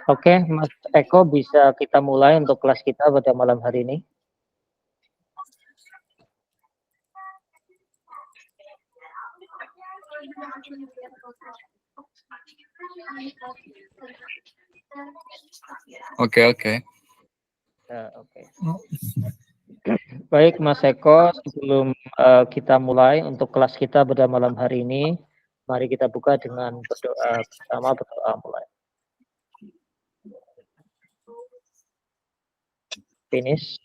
Oke, Mas Eko, bisa kita mulai untuk kelas kita pada malam hari ini. Oke. Ya, oke. Baik, Mas Eko, sebelum kita mulai untuk kelas kita pada malam hari ini, mari kita buka dengan berdoa bersama, berdoa mulai. Finish.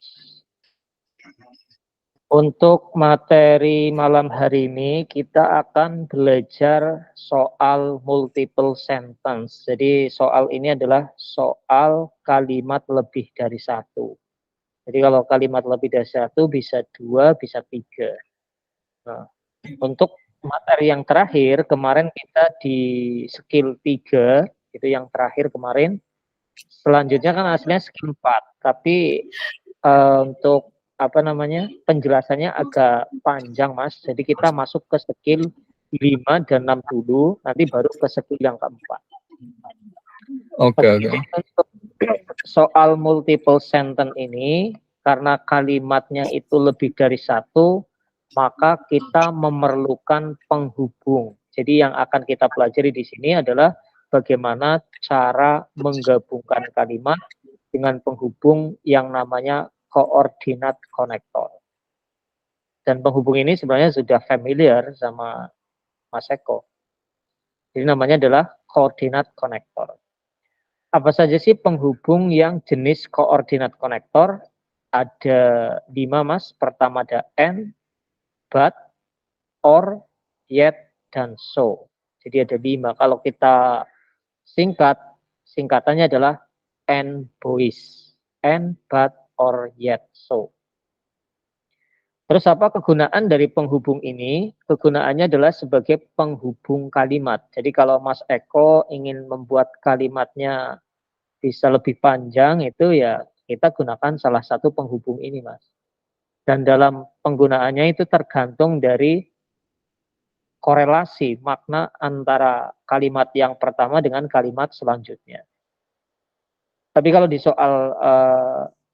Untuk materi malam hari ini, kita akan belajar soal multiple sentence. Jadi soal ini adalah soal kalimat lebih dari satu. Jadi kalau kalimat lebih dari satu bisa dua, bisa tiga. Nah, untuk materi yang terakhir, kemarin kita di skill 3, itu yang terakhir kemarin. Selanjutnya kan aslinya skill 4, tapi untuk penjelasannya agak panjang, Mas. Jadi kita masuk ke skill 5 dan 6 dulu, nanti baru ke skill yang keempat. Oke. Untuk soal multiple sentence ini, karena kalimatnya itu lebih dari satu, maka kita memerlukan penghubung. Jadi yang akan kita pelajari di sini adalah bagaimana cara menggabungkan kalimat dengan penghubung yang namanya koordinat konektor. Dan penghubung ini sebenarnya sudah familiar sama Mas Eko. Jadi namanya adalah koordinat konektor. Apa saja sih penghubung yang jenis koordinat konektor? Ada 5, Mas. Pertama ada and, but, or, yet, dan so. Jadi ada 5. Kalau kita singkatannya adalah and boys. And, but, or, yet, so. Terus apa kegunaan dari penghubung ini? Kegunaannya adalah sebagai penghubung kalimat. Jadi kalau Mas Eko ingin membuat kalimatnya bisa lebih panjang, itu ya kita gunakan salah satu penghubung ini, Mas. Dan dalam penggunaannya itu tergantung dari korelasi makna antara kalimat yang pertama dengan kalimat selanjutnya. Tapi kalau di soal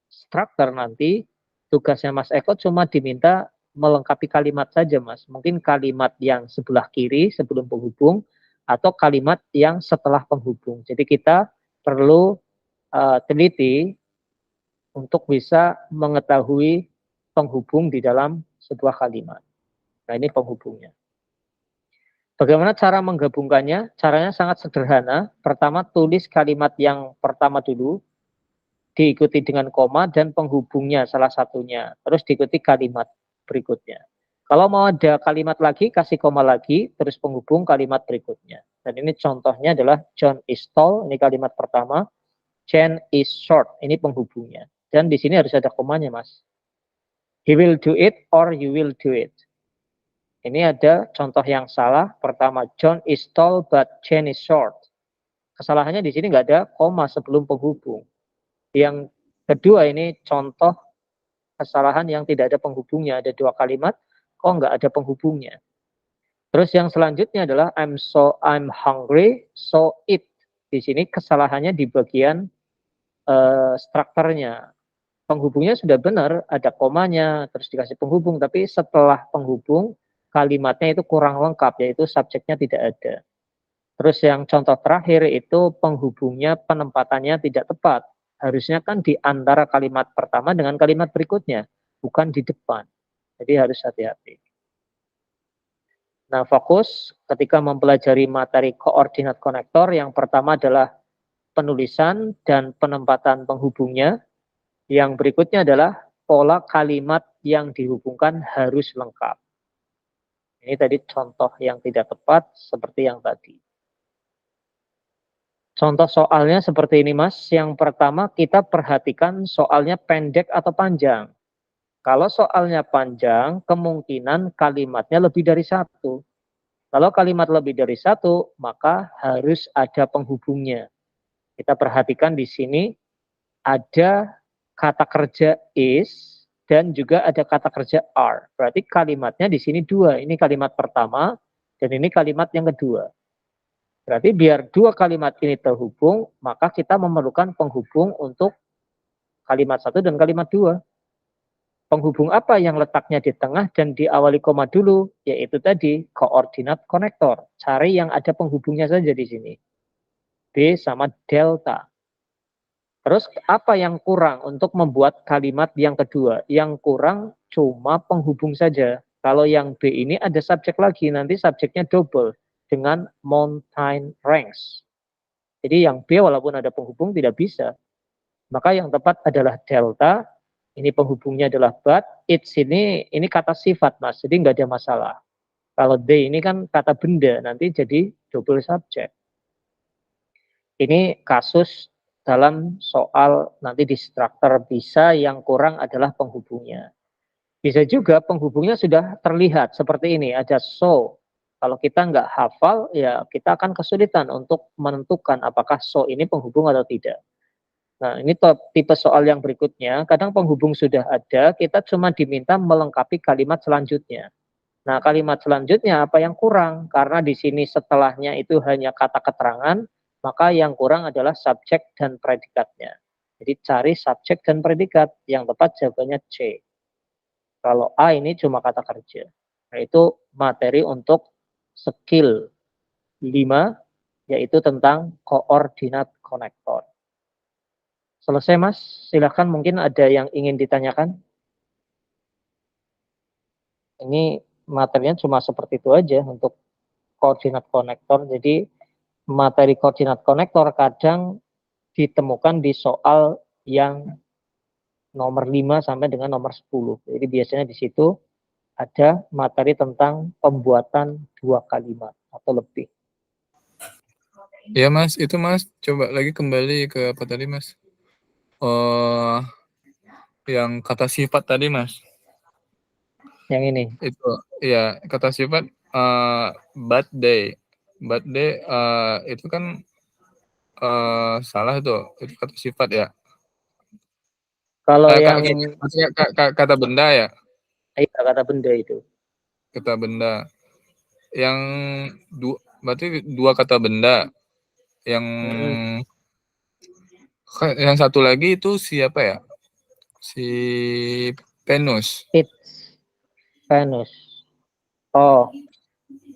struktur nanti, tugasnya Mas Eko cuma diminta melengkapi kalimat saja, Mas. Mungkin kalimat yang sebelah kiri sebelum penghubung, atau kalimat yang setelah penghubung. Jadi kita perlu teliti untuk bisa mengetahui penghubung di dalam sebuah kalimat. Nah, ini penghubungnya. Bagaimana cara menggabungkannya? Caranya sangat sederhana. Pertama, tulis kalimat yang pertama dulu, diikuti dengan koma dan penghubungnya salah satunya. Terus diikuti kalimat berikutnya. Kalau mau ada kalimat lagi, kasih koma lagi, terus penghubung kalimat berikutnya. Dan ini contohnya adalah John is tall, ini kalimat pertama. Jane is short, ini penghubungnya. Dan di sini harus ada komanya, Mas. He will do it or you will do it. Ini ada contoh yang salah. Pertama, John is tall but Jane is short. Kesalahannya di sini nggak ada koma sebelum penghubung. Yang kedua ini contoh kesalahan yang tidak ada penghubungnya. Ada 2 kalimat, kok nggak ada penghubungnya. Terus yang selanjutnya adalah I'm hungry, so eat. Di sini kesalahannya di bagian strukturnya. Penghubungnya sudah benar, ada komanya, terus dikasih penghubung, tapi setelah penghubung kalimatnya itu kurang lengkap, yaitu subjeknya tidak ada. Terus yang contoh terakhir itu penghubungnya penempatannya tidak tepat. Harusnya kan di antara kalimat pertama dengan kalimat berikutnya, bukan di depan. Jadi harus hati-hati. Nah, fokus ketika mempelajari materi koordinat konektor, yang pertama adalah penulisan dan penempatan penghubungnya. Yang berikutnya adalah pola kalimat yang dihubungkan harus lengkap. Ini tadi contoh yang tidak tepat seperti yang tadi. Contoh soalnya seperti ini, Mas. Yang pertama kita perhatikan soalnya pendek atau panjang. Kalau soalnya panjang, kemungkinan kalimatnya lebih dari satu. Kalau kalimat lebih dari satu, maka harus ada penghubungnya. Kita perhatikan di sini ada kata kerja is dan juga ada kata kerja are. Berarti kalimatnya di sini 2. Ini kalimat pertama, Dan ini kalimat yang kedua. Berarti biar dua kalimat ini terhubung, maka kita memerlukan penghubung untuk kalimat satu dan kalimat dua. Penghubung apa yang letaknya di tengah dan diawali koma dulu? Yaitu tadi koordinat konektor. Cari yang ada penghubungnya saja di sini. B sama delta. Terus apa yang kurang untuk membuat kalimat yang kedua? Yang kurang cuma penghubung saja. Kalau yang B ini ada subjek lagi, nanti subjeknya double dengan mountain range. Jadi yang B walaupun ada penghubung tidak bisa. Maka yang tepat adalah delta. Ini penghubungnya adalah but, it's ini kata sifat mas, jadi nggak ada masalah. Kalau they ini kan kata benda, nanti jadi double subject. Ini kasus dalam soal nanti di struktur bisa yang kurang adalah penghubungnya. Bisa juga penghubungnya sudah terlihat seperti ini, ada so. Kalau kita nggak hafal, ya kita akan kesulitan untuk menentukan apakah so ini penghubung atau tidak. Nah, ini tipe soal yang berikutnya. Kadang penghubung sudah ada, kita cuma diminta melengkapi kalimat selanjutnya. Nah, kalimat selanjutnya apa yang kurang? Karena di sini setelahnya itu hanya kata keterangan, maka yang kurang adalah subjek dan predikatnya. Jadi cari subjek dan predikat. Yang tepat jawabannya C. Kalau A ini cuma kata kerja. Nah, itu materi untuk skill 5, yaitu tentang koordinat konektor. Selesai mas, silakan mungkin ada yang ingin ditanyakan. Ini materinya cuma seperti itu aja untuk koordinat konektor. Jadi materi koordinat konektor kadang ditemukan di soal yang nomor 5 sampai dengan nomor 10. Jadi biasanya di situ ada materi tentang pembuatan dua kalimat atau lebih. Ya mas, itu mas, coba lagi kembali ke apa tadi mas? Yang kata sifat tadi mas. Yang ini. Itu ya kata sifat birthday. Birthday itu kan salah itu kata sifat ya. Kalau yang kata benda ya. Iya, kata benda itu. Kata benda. Yang berarti dua kata benda. Yang satu lagi itu siapa ya? Si Venus. It's Venus. Oh,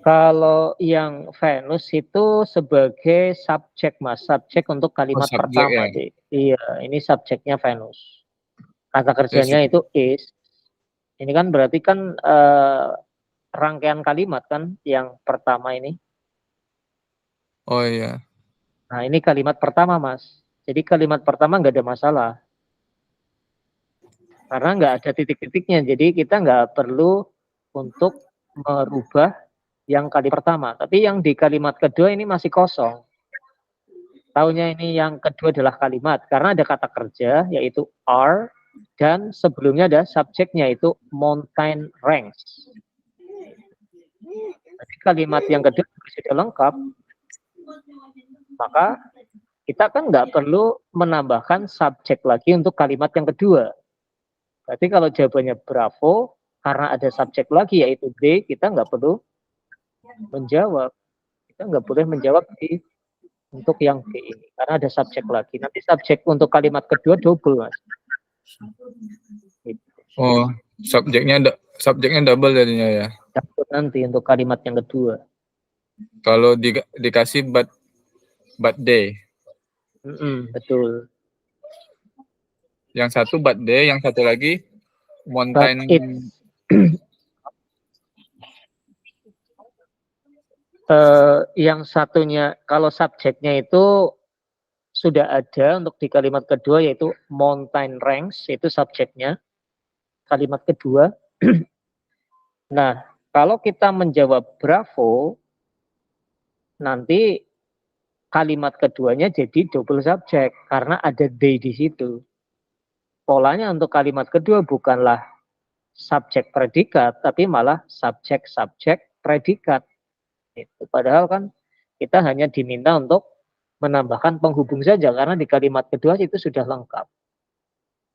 kalau yang Venus itu sebagai subjek mas, subjek untuk kalimat pertama. Ya. Iya, ini subjeknya Venus. Kata kerjanya itu is. Ini kan berarti kan rangkaian kalimat kan yang pertama ini. Oh iya. Nah ini kalimat pertama mas. Jadi kalimat pertama nggak ada masalah. Karena nggak ada titik-titiknya. Jadi kita nggak perlu untuk merubah yang kali pertama. Tapi yang di kalimat kedua ini masih kosong. Taunya ini yang kedua adalah kalimat. Karena ada kata kerja yaitu are. Dan sebelumnya ada subjeknya yaitu mountain range. Jadi kalimat yang kedua sudah lengkap. Maka kita kan nggak perlu menambahkan subjek lagi untuk kalimat yang kedua. Berarti kalau jawabannya bravo, karena ada subjek lagi yaitu B, kita nggak perlu menjawab. Kita nggak boleh menjawab di untuk yang B ini, karena ada subjek lagi. Nanti subjek untuk kalimat kedua double, mas. Gitu. Oh, subjeknya double jadinya ya? Double nanti untuk kalimat yang kedua. Kalau dikasih but day. Betul. Yang satu birthday, yang satu lagi mountain. Yang satunya kalau subjeknya itu sudah ada untuk di kalimat kedua yaitu mountain range, itu subjeknya kalimat kedua. Nah, kalau kita menjawab bravo, nanti kalimat keduanya jadi double subjek karena ada they di situ. Polanya untuk kalimat kedua bukanlah subjek predikat, tapi malah subjek predikat. Itu. Padahal kan kita hanya diminta untuk menambahkan penghubung saja karena di kalimat kedua itu sudah lengkap.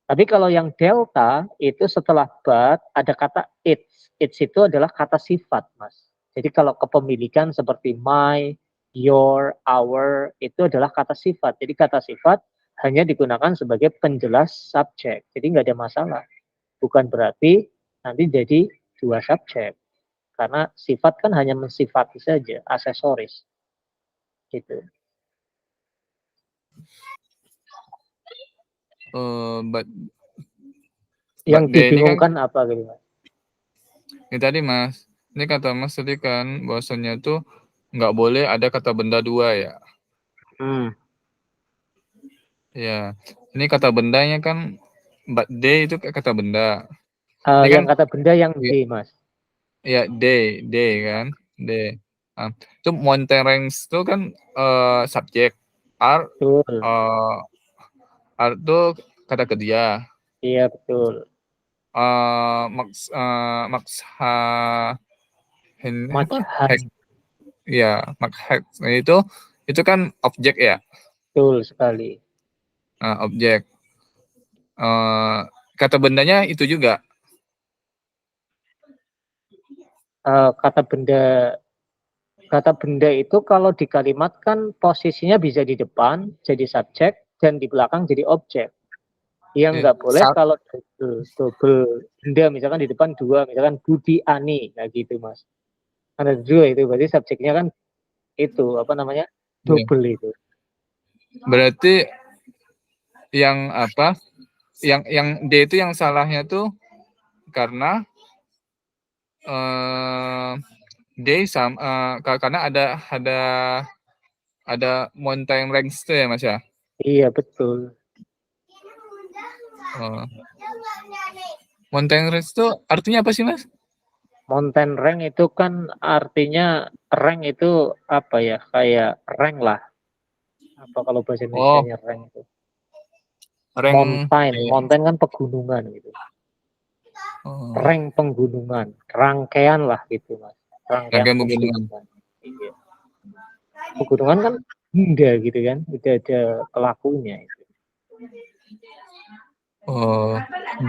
Tapi kalau yang delta itu setelah but ada kata it's. It's itu adalah kata sifat, mas. Jadi kalau kepemilikan seperti my, your, our itu adalah kata sifat. Jadi kata sifat hanya digunakan sebagai penjelas subjek. Jadi nggak ada masalah. Bukan berarti nanti jadi dua subjek. Karena sifat kan hanya mensifati saja, aksesoris. Gitu. But Yang they ini kan dibingungkan apa gitu, Mas? ini tadi Mas, ini kata Mas tadi kan bahwasanya tuh nggak boleh ada kata benda dua ya. Ya, ini kata bendanya kan but they itu kayak kata benda. Ini kan Yang kata benda yang ya, D, Mas. ya they kan, they. Itu mountain range itu kan subjek, are Betul. are itu kata kerja. Iya, betul. Maksa apa? Majhar. Ya, maksa itu kan objek ya. Betul sekali. Objek. Kata bendanya itu juga. Kata benda itu kalau di kalimat kan posisinya bisa di depan jadi subjek dan di belakang jadi objek. Yang nggak boleh kalau double benda, misalkan di depan dua, misalkan Budi Ani, kayak gitu Mas. Ada dua itu, berarti subjeknya kan itu apa namanya double itu. Berarti yang apa? Yang D itu yang salahnya tuh karena karena ada mountain range itu ya Mas ya. Iya betul. Mountain range itu artinya apa sih Mas? Mountain rank itu kan artinya rank itu apa ya, kayak rank lah. Apa kalau bahasa Indonesia-nya rank itu? Rank Mountain kan pegunungan gitu. Rank penggunungan, rangkaian lah gitu Mas. Rangkaian pegunungan. Iya. Pegunungan kan benda gitu kan, udah ada pelakunya itu.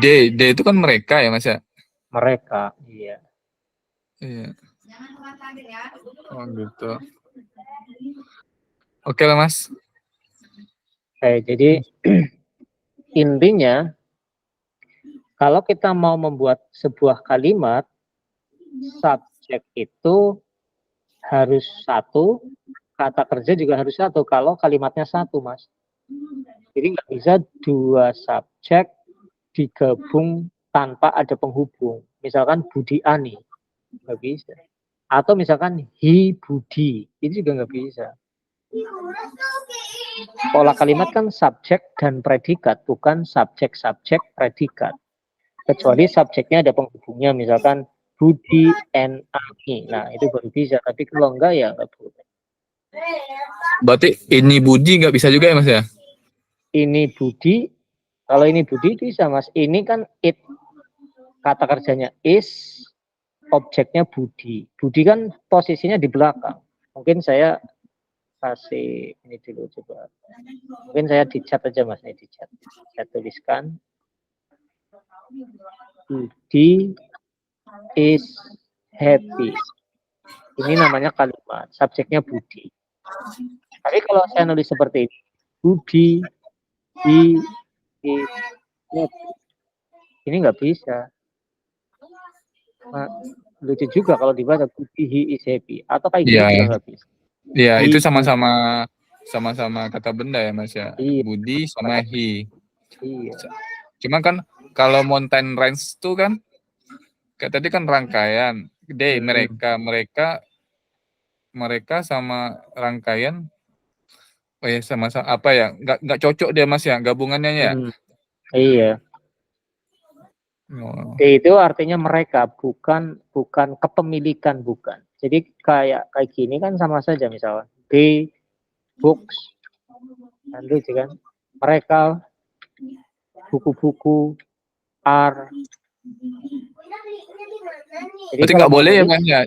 D itu kan mereka ya Mas ya? Mereka, iya. Iya. Oh gitu. Oke lah Mas. Jadi intinya kalau kita mau membuat sebuah kalimat, subjek itu harus satu, kata kerja juga harus satu kalau kalimatnya satu, Mas. Jadi nggak bisa dua subjek digabung tanpa ada penghubung. Misalkan Budi Ani, nggak bisa. Atau misalkan Hi Budi, itu juga nggak bisa. Pola kalimat kan subjek dan predikat, bukan subjek-subjek predikat. Kecuali subjeknya ada penghubungnya, misalkan Budi and Ani. Nah, itu baru bisa. Tapi kalau enggak ya nggak boleh. Berarti ini Budi nggak bisa juga ya Mas ya? Ini Budi, kalau ini Budi bisa Mas. Ini kan it, kata kerjanya is, objeknya Budi. Budi kan posisinya di belakang. Mungkin saya kasih ini dulu coba. Mungkin saya di chat aja Mas, ini di chat. Saya tuliskan Budi is happy. Ini namanya kalimat, subjeknya Budi. Tapi kalau saya nulis seperti ini, Budi is happy. Ini nggak bisa. Nah, lucu juga kalau dibaca Budi he is happy. Atau kayak gini juga nggak bisa. Iya, itu sama-sama kata benda ya Mas ya. Iya. Budi sama hi. Iya. Cuma kan kalau mountain range itu kan kayak tadi kan rangkaian. They mereka sama rangkaian sama-sama apa ya? Nggak cocok dia Mas ya gabungannya ya. Iya. Itu artinya mereka, bukan kepemilikan, bukan. Jadi kayak gini kan sama saja, misalnya they books, kan lucu kan, mereka buku-buku are. Jadi berarti nggak boleh ya Mas ya?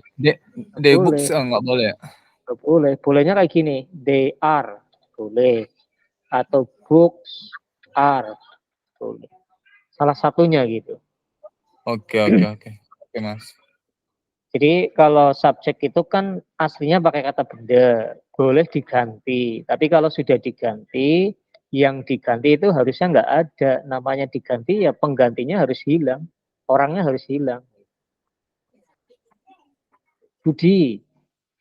They books nggak boleh. Nggak boleh. Bolehnya kayak gini, they are boleh, atau books are boleh. Salah satunya gitu. Oke Mas. Jadi kalau subjek itu kan aslinya pakai kata benda, boleh diganti. Tapi kalau sudah diganti, yang diganti itu harusnya nggak ada. Namanya diganti ya penggantinya harus hilang. Orangnya harus hilang. Budi.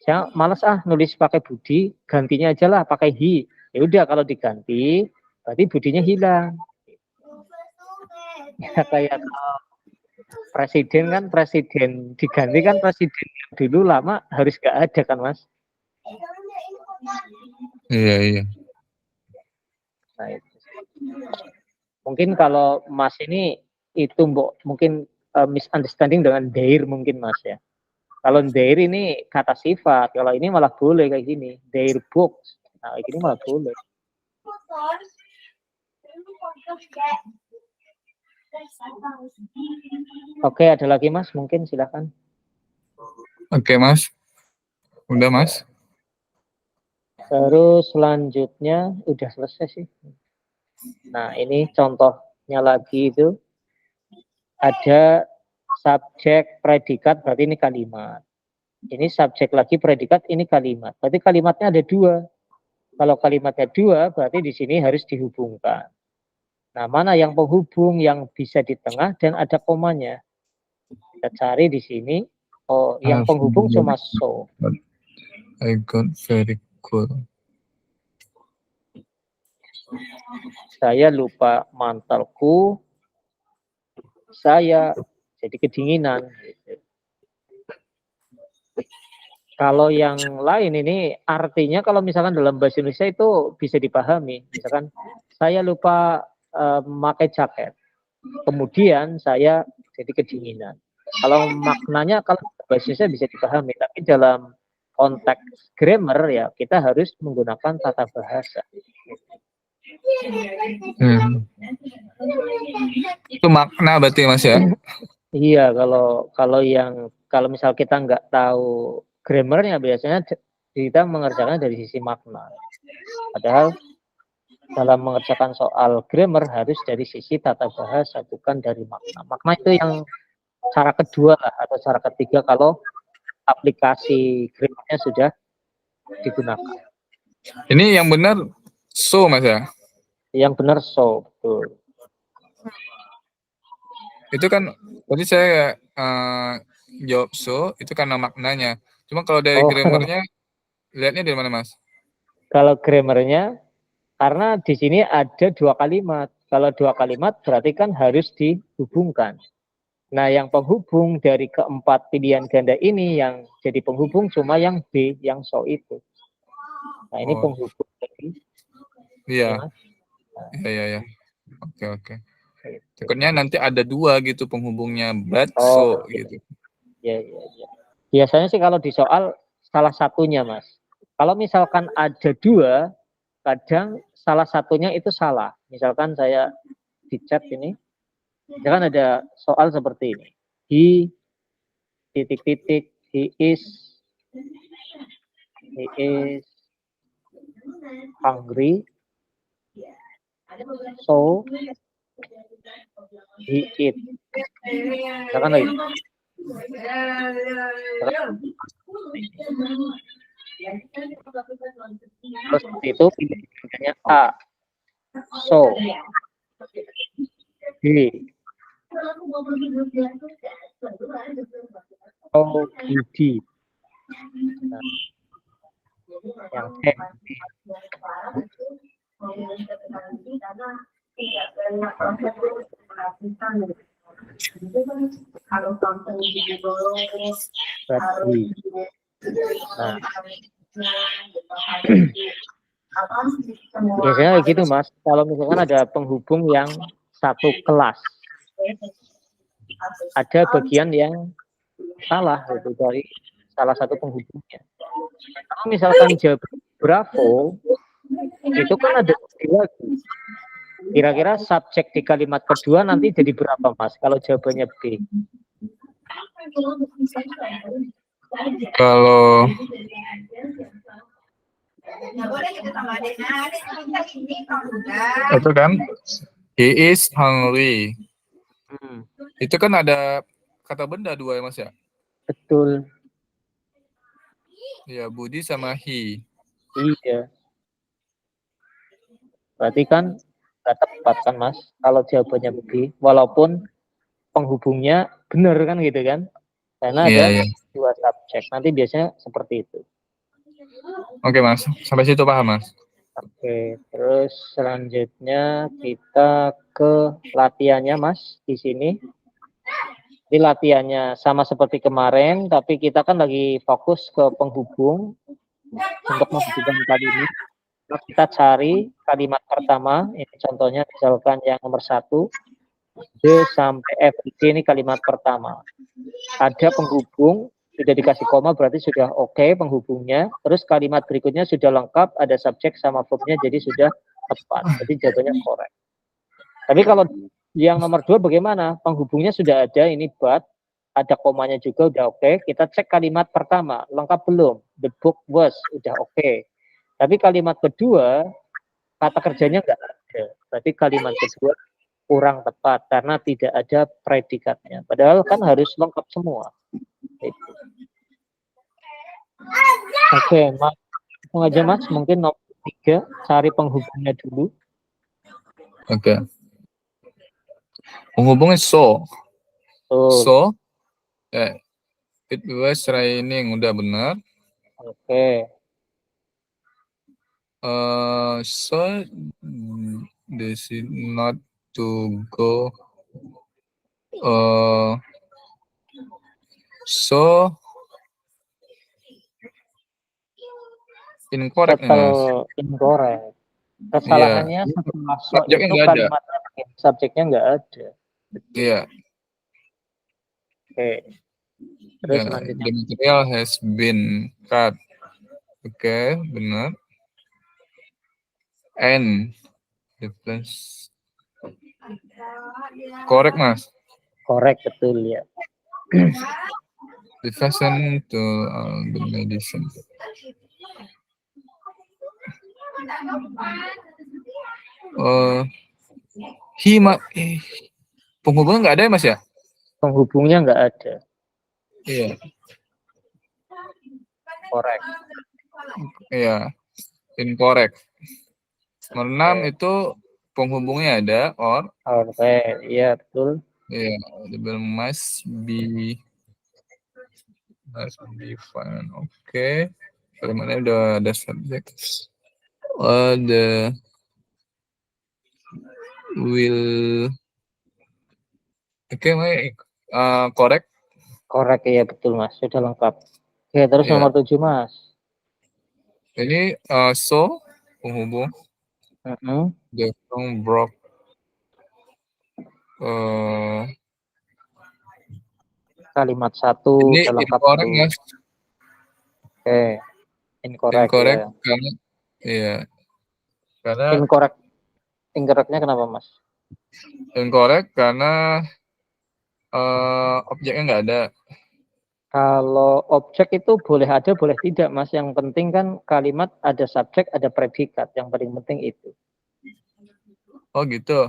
Saya malas nulis pakai Budi, gantinya aja lah pakai hi. Ya udah kalau diganti, berarti Budinya hilang. Ya kayak presiden kan presiden diganti kan presiden dulu lama harus nggak ada kan Mas? Iya. Nah, itu. Mungkin kalau Mas ini itu mungkin misunderstanding dengan Dair mungkin Mas ya. Kalau Dair ini kata sifat, kalau ini malah boleh kayak gini. Dair books. Nah, kayak gini malah boleh. Oke, ada lagi Mas? Mungkin silakan. Oke, Mas. Udah, Mas. Terus selanjutnya udah selesai sih. Nah, ini contohnya lagi itu ada subjek predikat, berarti ini kalimat. Ini subjek lagi predikat, ini kalimat. Berarti kalimatnya ada dua. Kalau kalimatnya dua, berarti di sini harus dihubungkan. Nah, mana yang penghubung yang bisa di tengah dan ada komanya? Kita cari di sini. Oh, yang penghubung cuma so. I got very cool. Saya lupa mantelku. Saya jadi kedinginan. Kalau yang lain ini artinya kalau misalkan dalam bahasa Indonesia itu bisa dipahami. Misalkan saya lupa memakai jaket. Kemudian saya jadi kedinginan. Kalau maknanya kalau bahasa Indonesia bisa dipahami, tapi dalam konteks grammar ya kita harus menggunakan tata bahasa. Itu makna berarti Mas ya? Iya, kalau misal kita nggak tahu grammarnya biasanya kita mengerjakan dari sisi makna. Padahal dalam mengerjakan soal grammar harus dari sisi tata bahasa, bukan dari makna. Makna itu yang cara kedua lah, atau cara ketiga kalau aplikasi grammarnya sudah digunakan. Ini yang benar so Mas ya? Yang benar so, betul. Itu kan tadi saya jawab so itu karena maknanya. Cuma kalau dari grammarnya lihatnya dari mana Mas? Kalau grammarnya karena di sini ada dua kalimat. Kalau dua kalimat berarti kan harus dihubungkan. Nah, yang penghubung dari keempat pilihan ganda ini yang jadi penghubung cuma yang B, yang so itu. Nah, ini penghubung dari Iya. Iya. Oke. Takutnya nanti ada dua gitu penghubungnya, but so gitu. Ya. Biasanya sih kalau di soal salah satunya, Mas. Kalau misalkan ada dua, kadang salah satunya itu salah. Misalkan saya di chat ini, misalkan ada soal seperti ini. He is hungry, so he eat. Misalkan lagi. Terus itu pilihannya A. So B. So Budi. Nah, yang C. Nah, biasanya kayak gitu Mas. Kalau misalkan ada penghubung yang satu kelas, ada bagian yang salah gitu dari salah satu penghubungnya. Kalau misalkan jawaban Bravo, itu kan ada lagi. Kira-kira subjek di kalimat kedua nanti jadi berapa Mas? Kalau jawabannya B. Kalau itu kan he is hungry. Itu kan ada kata benda dua ya Mas ya? Betul. Ya, Budi sama he. Iya. Berarti kan nggak tepat kan Mas kalau jawabannya B, walaupun penghubungnya benar kan gitu kan, karena Iya, ada iya. dua subjek. Nanti biasanya seperti itu. Oke, Mas. Sampai situ paham, Mas? Oke, terus selanjutnya kita ke latihannya Mas di sini. Ini latihannya sama seperti kemarin, tapi kita kan lagi fokus ke penghubung untuk menghubungkan kalimat. Kita cari kalimat pertama, ini contohnya misalkan yang nomor 1, D sampai F. Ini kalimat pertama. Ada penghubung, sudah dikasih koma berarti sudah oke penghubungnya. Terus kalimat berikutnya sudah lengkap, ada subjek sama verbnya, jadi sudah tepat. Jadi jawabannya correct. Tapi kalau yang nomor 2 bagaimana? Penghubungnya sudah ada, ini but, ada komanya juga udah oke. Kita cek kalimat pertama, lengkap belum? The book was, udah oke. Tapi kalimat kedua, kata kerjanya nggak ada. Berarti kalimat kedua kurang tepat karena tidak ada predikatnya. Padahal kan harus lengkap semua. Itu. Oke, Mas. Langsung aja Mas, mungkin nomor 3, cari penghubungnya dulu. Oke. Penghubungnya so. So, ya, it was raining, udah benar. Oke. So this is not to go. So incorrect nih, Mas. Incorrect. Kesalahannya setelah so Subjeknya itu nggak ada. kalimatnya subjeknya nggak ada. Iya. Oke. Terus Ya, selanjutnya. the material has been cut. Oke, benar. And the plus. Correct, Mas. Correct, betul ya. The fashion to the medicine. Penghubungnya nggak ada ya, Mas ya? Penghubungnya nggak ada. Iya. Correct. Iya. Incorrect. Nomor 6 itu penghubungnya ada or. Oke, iya betul. Iya, the must be fine. Oke. Kalimatnya udah ada subjek. The will. Oke, correct. Correct, iya betul Mas. Sudah lengkap. Oke, terus Iya. nomor 7 Mas. Ini so penghubung. The song broke. Kalimat 1 Ini udah lengkap incorrect, tuh. Mas. Oke. Incorrect ya. Karena iya. Karena Incorrectnya kenapa Mas? incorrect karena objeknya nggak ada. Kalau objek itu boleh ada, boleh tidak, Mas. Yang penting kan kalimat ada subjek, ada predikat. Yang paling penting itu. Oh gitu.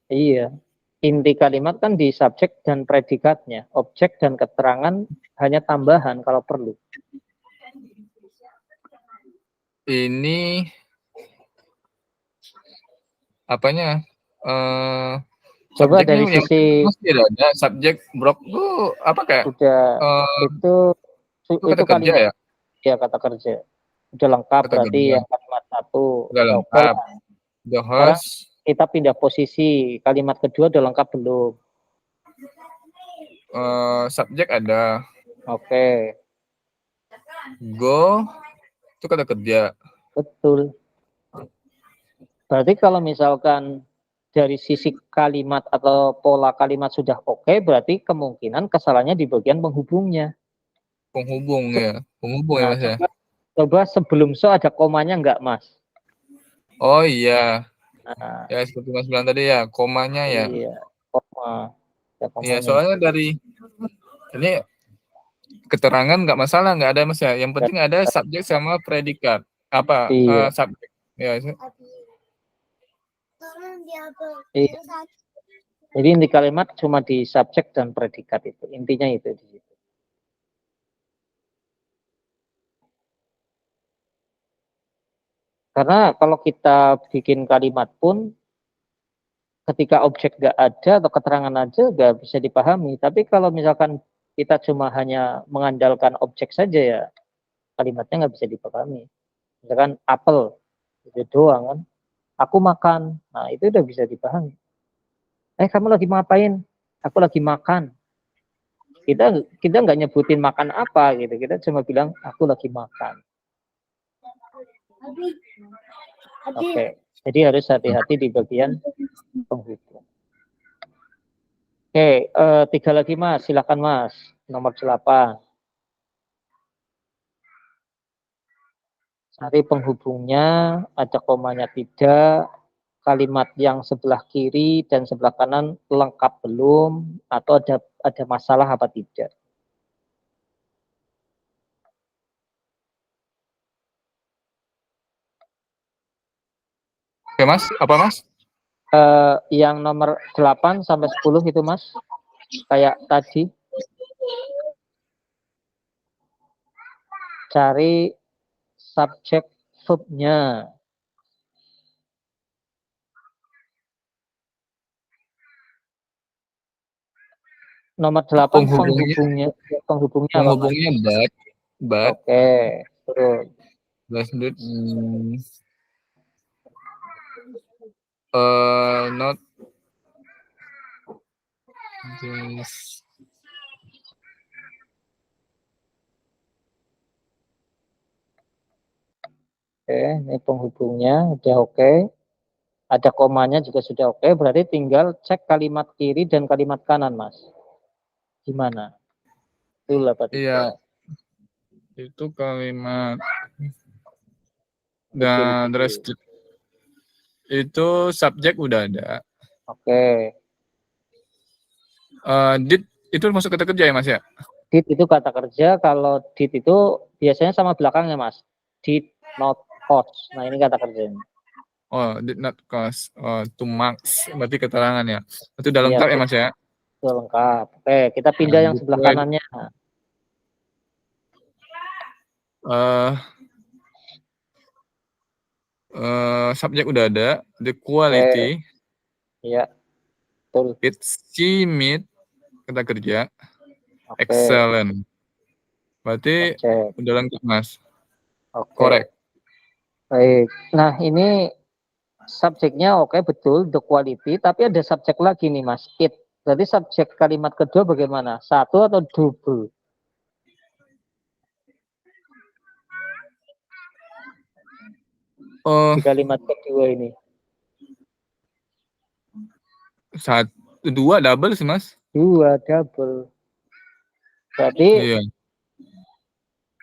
Iya. Inti kalimat kan di subjek dan predikatnya. Objek dan keterangan hanya tambahan kalau perlu. Ini apanya? Coba Subjeknya dari sisi masih ada. Subjek brok tuh apa kayak? udah itu Kata kerja kalimat ya? ya kata kerja. Udah lengkap Kata berarti kerja. yang kalimat 1 Udah udah oke lengkap. lah. The Sekarang host. kita pindah posisi. Kalimat kedua udah lengkap belum? Subjek ada. Oke. Go itu kata kerja. Betul. Berarti kalau misalkan dari sisi kalimat atau pola kalimat sudah oke, berarti kemungkinan kesalahannya di bagian penghubungnya. Penghubung ya. Penghubung ya Nah, Mas ya. coba sebelum so ada komanya enggak, Mas? Oh iya. Nah, Ya seperti Mas bilang tadi ya, komanya ya. iya, koma. Iya, soalnya dari ini keterangan nggak masalah, nggak ada Mas ya. Yang penting ada subjek sama predikat. Apa? Iya. Subjek. Ya. Iya. Jadi inti kalimat cuma di subjek dan predikat itu. Intinya itu di situ. Karena kalau kita bikin kalimat pun, ketika objek nggak ada atau keterangan aja nggak bisa dipahami. Tapi kalau misalkan kita cuma hanya mengandalkan objek saja ya, kalimatnya nggak bisa dipahami. Misalkan apel, itu doang kan. Aku makan, nah itu udah bisa dipahami. Kamu lagi ngapain? Aku lagi makan. Kita nggak nyebutin makan apa gitu, kita cuma bilang aku lagi makan. Oke, jadi harus hati-hati di bagian penghubung. Oke, 3 lagi Mas, silakan Mas, nomor 8. Cari penghubungnya, ada komanya tidak, kalimat yang sebelah kiri dan sebelah kanan lengkap belum, atau ada masalah apa tidak. Oke Mas, apa Mas? Yang nomor 8 sampai 10 itu Mas, kayak tadi. Cari subjek verbnya. Nomor 8 penghubungnya apa Mas? but. Oke, terus. Lanjut. Not this. Oke, ini penghubungnya udah oke. Ada komanya juga sudah oke, berarti tinggal cek kalimat kiri dan kalimat kanan, Mas. Gimana? Betul apa tidak? Iya. Itu kalimat dan itu subjek udah ada. Oke. Did itu masuk kata kerja ya Mas ya? Did itu kata kerja, kalau did itu biasanya sama belakangnya Mas. Did not cost. Nah, ini kata kerjanya. Oh, did not cost. To marks, berarti keterangan ya. Itu udah lengkap ya Mas ya? Itu lengkap. Oke, kita pindah yang sebelah kanannya. Subjek udah ada. The quality. Iya, betul. It's meet kata kerja. Excellent. Berarti udah lengkap Mas. Correct. Baik. Nah, ini subjeknya oke, betul, the quality, tapi ada subjek lagi nih Mas, it. Berarti subjek kalimat kedua bagaimana? Satu atau double? Di kalimat kedua ini. Dua double sih Mas. Dua double. Berarti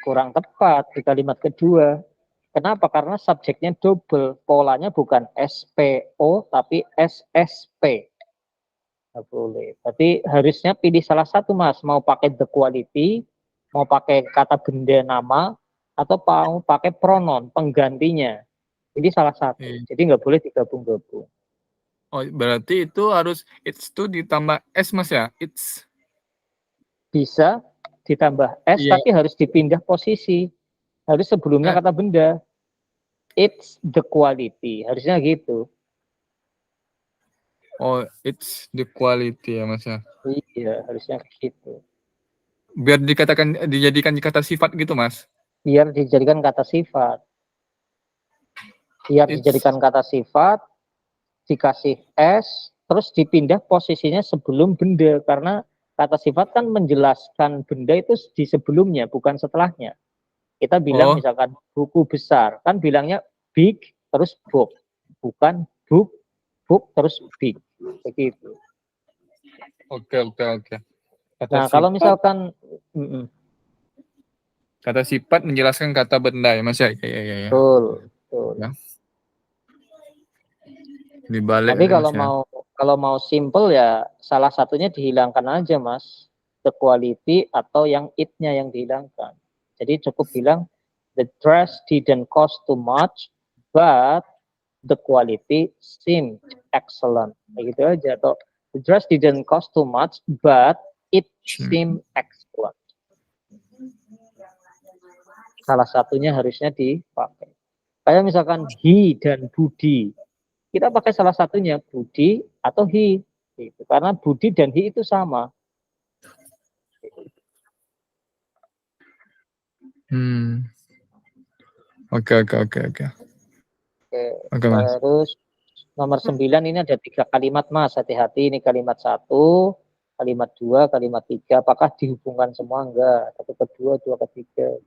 kurang tepat di kalimat kedua. Kenapa? Karena subjeknya double. Polanya bukan SPO tapi SSP. Nggak boleh. Berarti harusnya pilih salah satu Mas. Mau pakai the quality, mau pakai kata benda nama, atau mau pakai pronoun penggantinya. Ini salah satu. Jadi nggak boleh digabung-gabung. Oh, berarti itu harus it's to ditambah S Mas ya? It's. Bisa ditambah S, tapi harus dipindah posisi. Harus sebelumnya kata benda. It's the quality. Harusnya gitu. Oh, it's the quality ya Mas ya? Iya, harusnya gitu. Biar dijadikan kata sifat gitu Mas? Biar dijadikan kata sifat. Biar dijadikan kata sifat, dikasih S, terus dipindah posisinya sebelum benda. Karena kata sifat kan menjelaskan benda itu di sebelumnya, bukan setelahnya. Kita bilang misalkan buku besar, kan bilangnya big, terus book. Bukan book, terus big. Begitu. Oke. Nah, kalau misalkan kata sifat menjelaskan kata benda ya Mas ya? Iya. Betul. Ya. Dibalik. Tapi kalau mau simple ya salah satunya dihilangkan aja Mas. The quality atau yang it-nya yang dihilangkan. Jadi cukup bilang the dress didn't cost too much, but the quality seemed excellent. Begitu aja. Atau the dress didn't cost too much, but it seemed excellent. Salah satunya harusnya dipakai. Kayak misalkan he dan Budi. Kita pakai salah satunya Budi atau he. Gitu. Karena Budi dan he itu sama. Oke, oke, oke, oke. Oke. Oke, Mas. Terus nomor 9 ini ada 3 kalimat, Mas. Hati-hati, ini kalimat 1, kalimat 2, kalimat 3. Apakah dihubungkan semua? Enggak. Satu kedua, dua ketiga.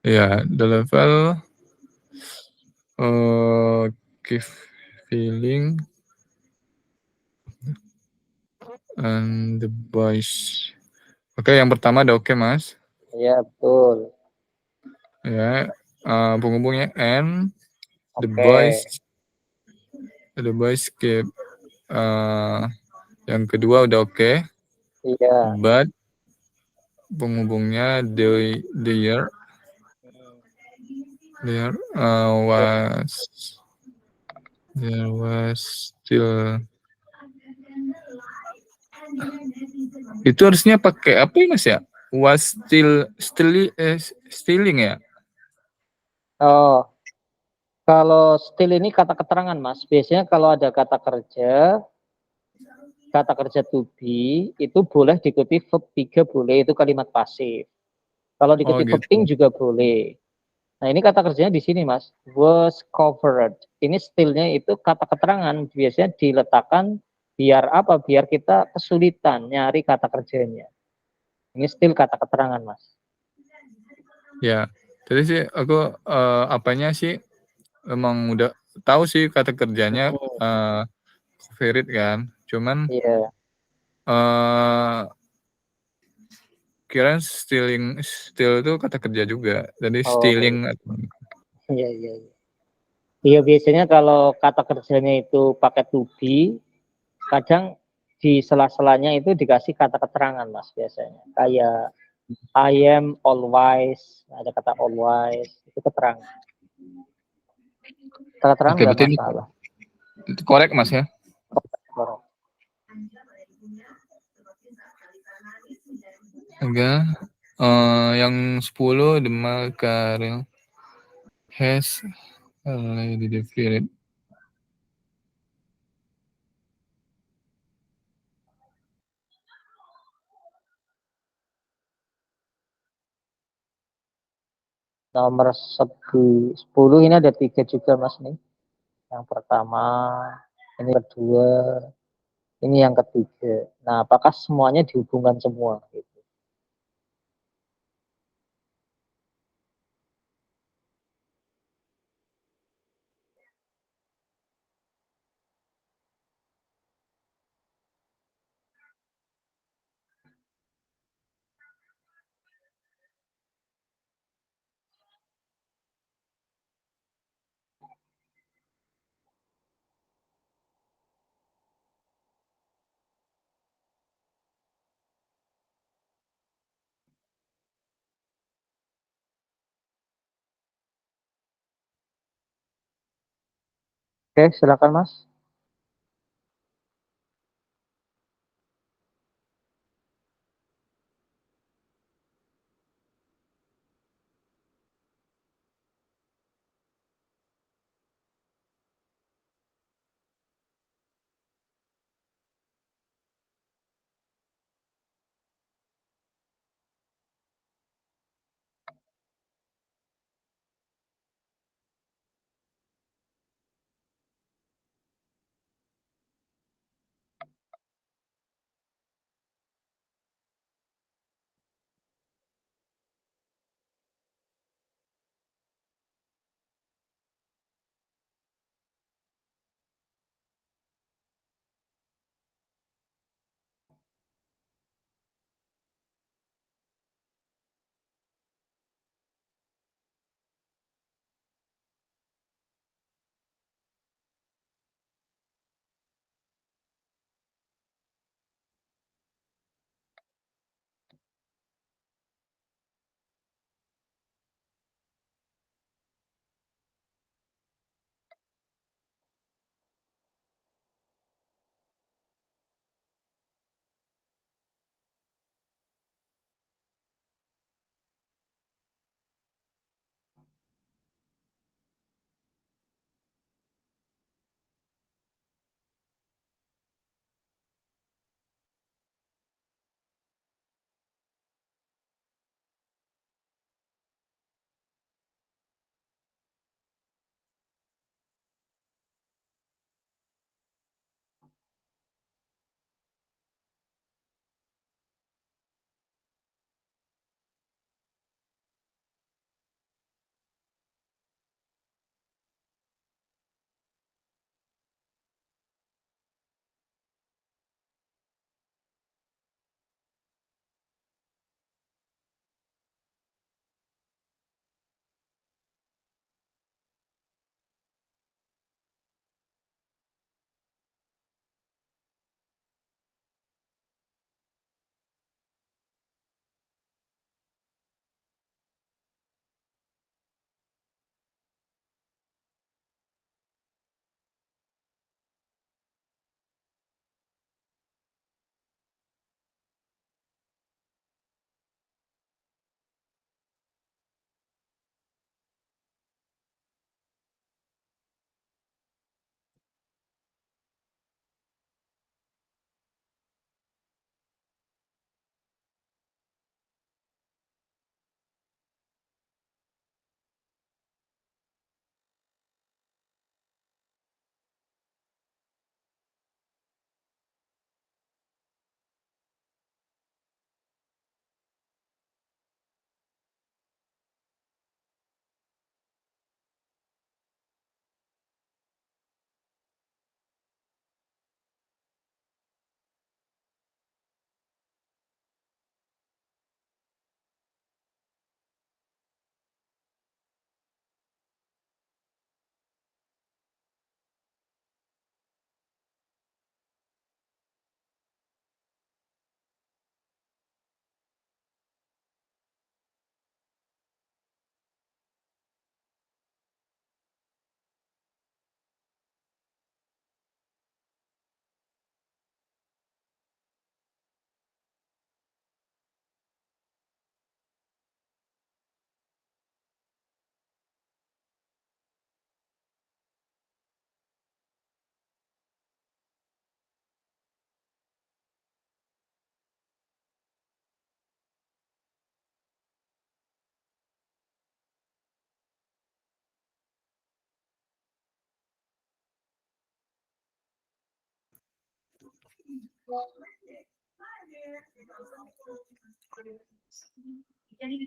Ya, the level give feeling and the boys. Oke, yang pertama ada oke, Mas. Ya, betul. Ya, penghubungnya and the Oke. boys keep. Yang kedua udah oke. Iya. But penghubungnya the year there was still. Itu harusnya pakai apa ya, Mas ya? Was stealing ya? Oh, kalau still ini kata keterangan, Mas. Biasanya kalau ada kata kerja to be, itu boleh diikuti verb 3 boleh, itu kalimat pasif. Kalau Oh diikuti verb ing gitu. juga boleh. Nah, ini kata kerjanya di sini, Mas. Was covered. Ini stillnya itu kata keterangan. Biasanya diletakkan biar apa? Biar kita kesulitan nyari kata kerjanya. Ini still kata keterangan, Mas. Ya, tadi sih aku apanya sih emang udah tahu sih kata kerjanya covered kan. Cuman Iya. kirain still itu kata kerja juga. Jadi Oh, stealing. iya, iya, iya. Iya, biasanya kalau kata kerjanya itu pakai to be, kadang di sela-selanya itu dikasih kata keterangan, Mas, biasanya. Kayak I am always, ada kata always, itu keterangan. Kata keterangan Oke, nggak berarti ini masalah. korek, Mas ya. Correct. Enggak. Yang 10 the Makarel has already defeated. Nomor 10 ini ada 3 juga, Mas, nih. Yang pertama, ini kedua, ini yang ketiga. Nah, apakah semuanya dihubungkan semua? Gitu. Oke, silakan, Mas.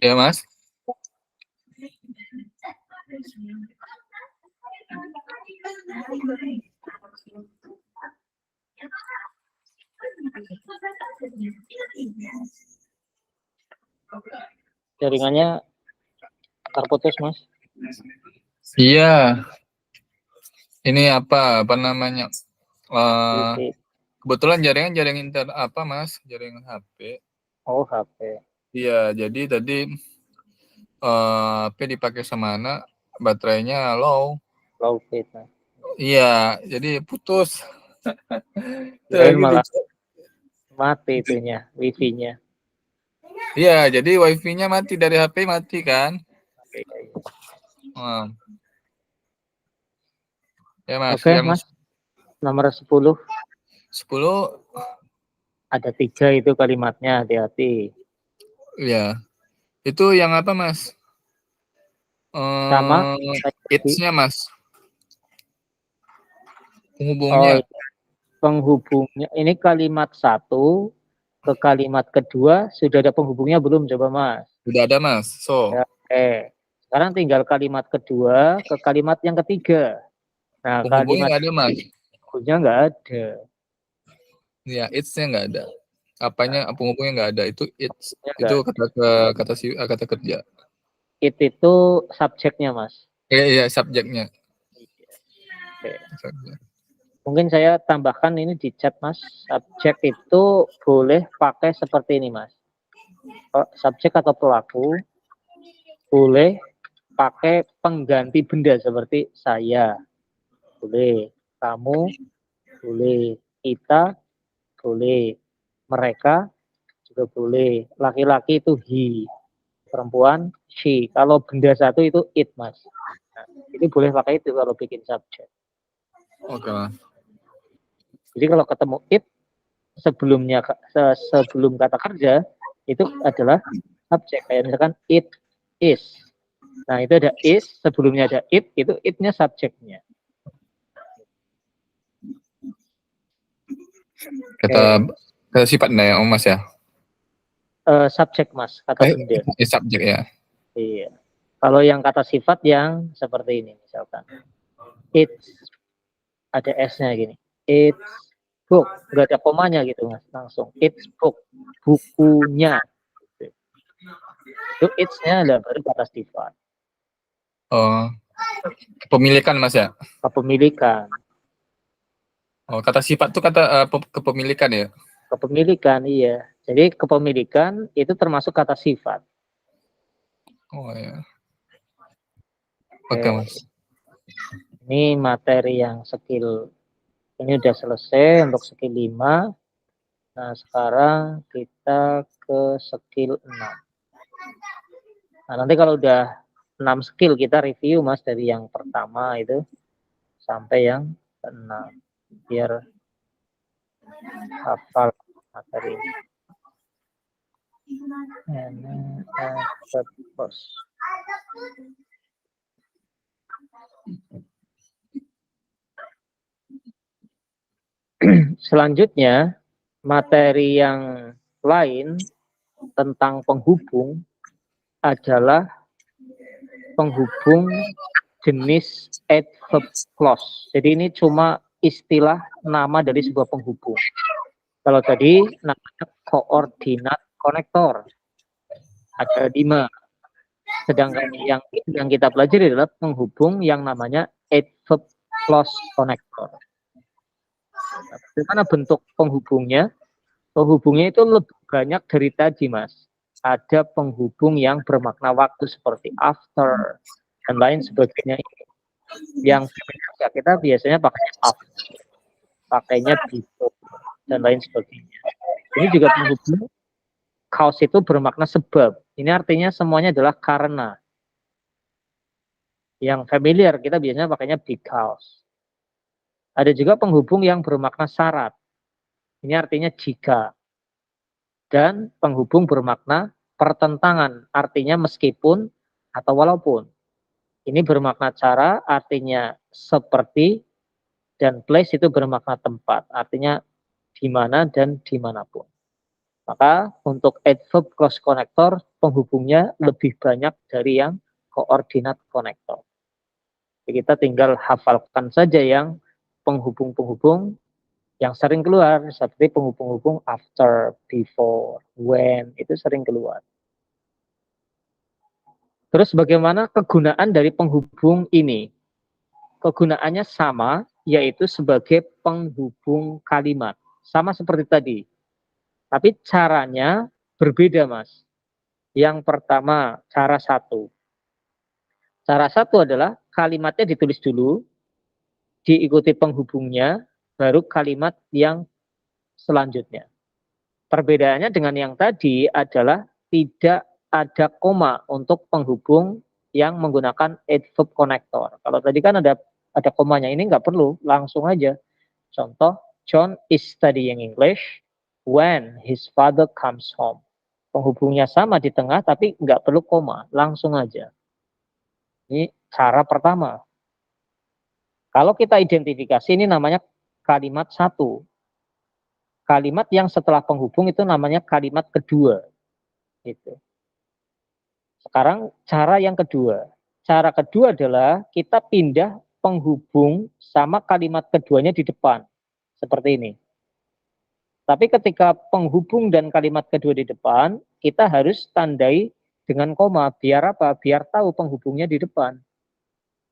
Ya, Mas. Jaringannya terputus, Mas. Iya. Ini apa namanya? Wifi. Kebetulan jaringan apa, Mas? Jaringan HP. Oh, HP. Iya, jadi tadi HP dipakai sama anak, baterainya low. Low feed, Mas. Iya, jadi putus. Kirain malah mati itunya, wifi-nya. Iya, jadi wifi-nya mati dari HP mati kan? Oke, Ya, Mas. Oke, Yang Mas. Nomor 10. 10 Ada 3 itu kalimatnya, hati-hati. ya. Itu yang apa, Mas? Sama It's-nya, Mas. Oh, Penghubungnya. penghubungnya. Ini kalimat 1 ke kalimat kedua sudah ada penghubungnya belum? Coba, Mas. Sudah ada, Mas. So. Ya, oke. Sekarang tinggal kalimat kedua ke kalimat yang ketiga. Nah, Penghubungnya kalimat nggak ada, Mas. penghubungnya nggak ada. Ya, it's-nya nggak ada. Apanya penghubungnya nggak ada, itu it's. Itu Kata kerja. It itu subjeknya, Mas. Iya, subjeknya. Oke. Mungkin saya tambahkan ini di chat, Mas. Subjek itu boleh pakai seperti ini, Mas. Subjek atau pelaku boleh pakai pengganti benda seperti saya, boleh, kamu, boleh, kita, boleh, mereka juga boleh. Laki-laki itu he, perempuan she. Kalau benda satu itu it, Mas. Nah, ini boleh pakai itu kalau bikin subjek. Oke, Mas. Jadi kalau ketemu it sebelumnya sebelum kata kerja itu adalah subjek. Kayak misalkan it is. Nah, itu ada is, sebelumnya ada it, itu it-nya subjeknya. Kata sifat ya, Mas ya? Subjek, Mas, kata benda. Subjek ya. Iya. Kalau yang kata sifat yang seperti ini misalkan. It's, ada S-nya gini. It's book, nggak ada komanya gitu, Mas, langsung. It's book, bukunya. Itu it's-nya adalah baru kata sifat. Oh, kepemilikan, Mas ya? Kepemilikan. Oh, kata sifat tuh kata kepemilikan ya? Kepemilikan, iya. Jadi kepemilikan itu termasuk kata sifat. Oh ya. Oke, Mas. Ini materi yang skill ini udah selesai untuk skill 5. Nah, sekarang kita ke skill 6. Nah, nanti kalau udah 6 skill kita review, Mas, dari yang pertama itu sampai yang ke-6 biar hafal materi ini. Selanjutnya, materi yang lain tentang penghubung adalah penghubung jenis adverb clause. Jadi ini cuma istilah nama dari sebuah penghubung. Kalau tadi namanya koordinat konektor. Ada 5. Sedangkan yang kita pelajari adalah penghubung yang namanya adverb clause konektor. Nah, bagaimana bentuk penghubungnya? Penghubungnya itu lebih banyak dari tadi, Mas. Ada penghubung yang bermakna waktu seperti after dan lain sebagainya. Yang kita biasanya pakainya after, pakainya before dan lain sebagainya. Ini juga penghubung cause itu bermakna sebab. Ini artinya semuanya adalah karena. Yang familiar kita biasanya pakainya because. Ada juga penghubung yang bermakna syarat. Ini artinya jika. Dan penghubung bermakna pertentangan, artinya meskipun atau walaupun. Ini bermakna cara, artinya seperti, dan place itu bermakna tempat, artinya di mana dan dimanapun. Maka untuk adverb cross connector penghubungnya lebih banyak dari yang koordinat connector. Jadi kita tinggal hafalkan saja yang penghubung-penghubung yang sering keluar, seperti penghubung-penghubung after, before, when, itu sering keluar. Terus bagaimana kegunaan dari penghubung ini? Kegunaannya sama, yaitu sebagai penghubung kalimat. Sama seperti tadi. Tapi caranya berbeda, Mas. Yang pertama, cara satu. Cara satu adalah kalimatnya ditulis dulu, diikuti penghubungnya, baru kalimat yang selanjutnya. Perbedaannya dengan yang tadi adalah tidak ada koma untuk penghubung yang menggunakan adverb connector. Kalau tadi kan ada komanya, ini nggak perlu, langsung aja. Contoh, John is studying English when his father comes home. Penghubungnya sama di tengah, tapi nggak perlu koma, langsung aja. Ini cara pertama. Kalau kita identifikasi, ini namanya kalimat satu. Kalimat yang setelah penghubung itu namanya kalimat kedua. Gitu. Sekarang cara yang kedua. Cara kedua adalah kita pindah penghubung sama kalimat keduanya di depan. Seperti ini. Tapi ketika penghubung dan kalimat kedua di depan, kita harus tandai dengan koma. Biar apa? Biar tahu penghubungnya di depan.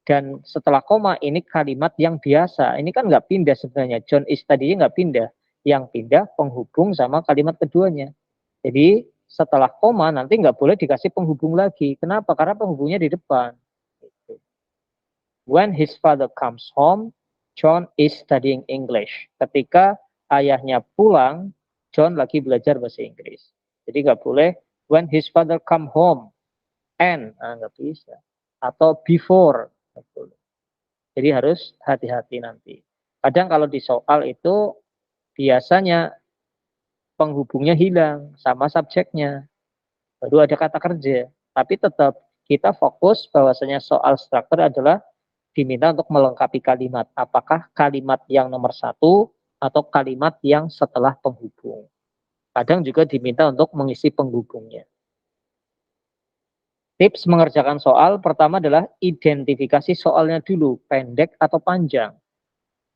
Dan setelah koma ini kalimat yang biasa. Ini kan nggak pindah sebenarnya. John is tadinya nggak pindah. Yang pindah penghubung sama kalimat keduanya. Jadi setelah koma nanti nggak boleh dikasih penghubung lagi. Kenapa? Karena penghubungnya di depan. When his father comes home, John is studying English. Ketika ayahnya pulang, John lagi belajar bahasa Inggris. Jadi nggak boleh when his father come home and nggak bisa. Atau before. Jadi harus hati-hati nanti. Kadang kalau di soal itu biasanya penghubungnya hilang sama subjeknya. Baru ada kata kerja. Tapi tetap kita fokus bahwasanya soal struktur adalah diminta untuk melengkapi kalimat. Apakah kalimat yang nomor satu atau kalimat yang setelah penghubung. Kadang juga diminta untuk mengisi penghubungnya. Tips mengerjakan soal pertama adalah identifikasi soalnya dulu, pendek atau panjang.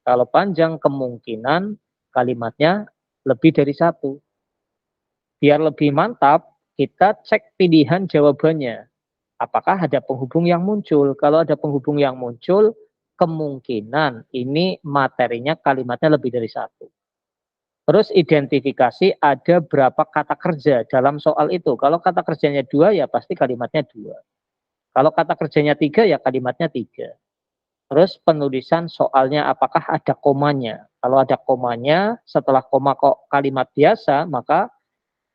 Kalau panjang kemungkinan kalimatnya lebih dari satu. Biar lebih mantap, kita cek pilihan jawabannya. Apakah ada penghubung yang muncul? Kalau ada penghubung yang muncul, kemungkinan ini materinya kalimatnya lebih dari satu. Terus identifikasi ada berapa kata kerja dalam soal itu. Kalau kata kerjanya 2 ya pasti kalimatnya 2. Kalau kata kerjanya 3 ya kalimatnya 3. Terus penulisan soalnya apakah ada komanya. Kalau ada komanya setelah koma kok kalimat biasa maka